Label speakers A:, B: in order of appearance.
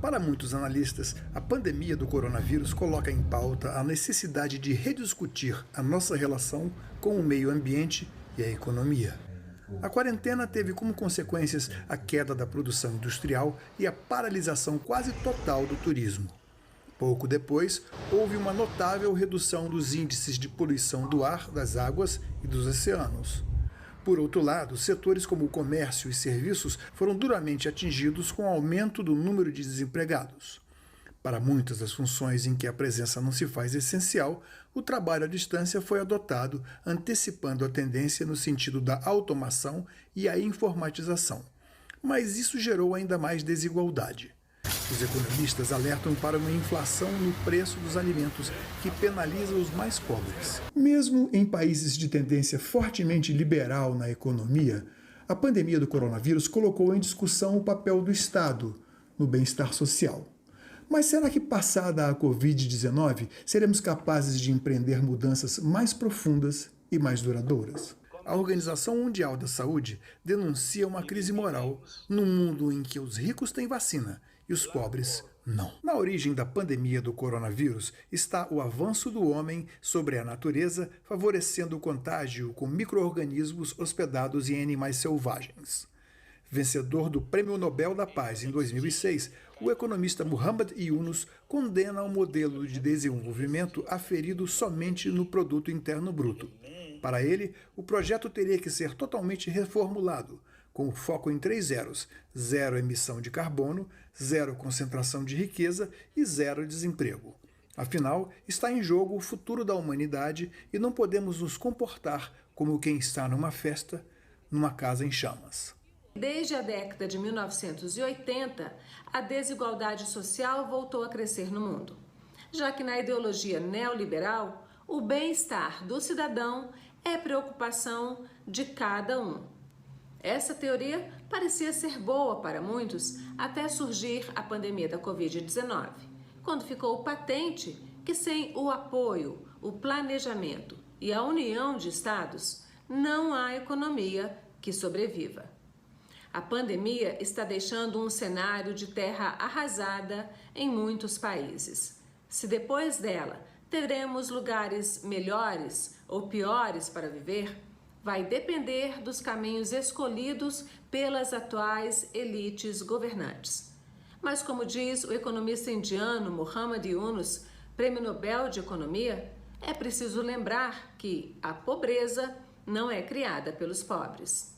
A: Para muitos analistas, a pandemia do coronavírus coloca em pauta a necessidade de rediscutir a nossa relação com o meio ambiente e a economia. A quarentena teve como consequências a queda da produção industrial e a paralisação quase total do turismo. Pouco depois, houve uma notável redução dos índices de poluição do ar, das águas e dos oceanos. Por outro lado, setores como o comércio e serviços foram duramente atingidos com o aumento do número de desempregados. Para muitas das funções em que a presença não se faz essencial, o trabalho à distância foi adotado, antecipando a tendência no sentido da automação e a informatização. Mas isso gerou ainda mais desigualdade. Os economistas alertam para uma inflação no preço dos alimentos que penaliza os mais pobres. Mesmo em países de tendência fortemente liberal na economia, a pandemia do coronavírus colocou em discussão o papel do Estado no bem-estar social. Mas será que, passada a Covid-19, seremos capazes de empreender mudanças mais profundas e mais duradouras? A Organização Mundial da Saúde denuncia uma crise moral num mundo em que os ricos têm vacina e os pobres não. Na origem da pandemia do coronavírus está o avanço do homem sobre a natureza, favorecendo o contágio com micro-organismos hospedados em animais selvagens. Vencedor do Prêmio Nobel da Paz em 2006, o economista Muhammad Yunus condena o modelo de desenvolvimento aferido somente no produto interno bruto. Para ele, o projeto teria que ser totalmente reformulado, com foco em 3 zeros: zero emissão de carbono, zero concentração de riqueza e zero desemprego. Afinal, está em jogo o futuro da humanidade e não podemos nos comportar como quem está numa festa, numa casa em chamas.
B: Desde a década de 1980, a desigualdade social voltou a crescer no mundo, já que na ideologia neoliberal, o bem-estar do cidadão é preocupação de cada um. Essa teoria parecia ser boa para muitos até surgir a pandemia da Covid-19, quando ficou patente que sem o apoio, o planejamento e a união de estados, não há economia que sobreviva. A pandemia está deixando um cenário de terra arrasada em muitos países. Se depois dela teremos lugares melhores ou piores para viver, vai depender dos caminhos escolhidos pelas atuais elites governantes. Mas, como diz o economista indiano Muhammad Yunus, Prêmio Nobel de Economia, é preciso lembrar que a pobreza não é criada pelos pobres.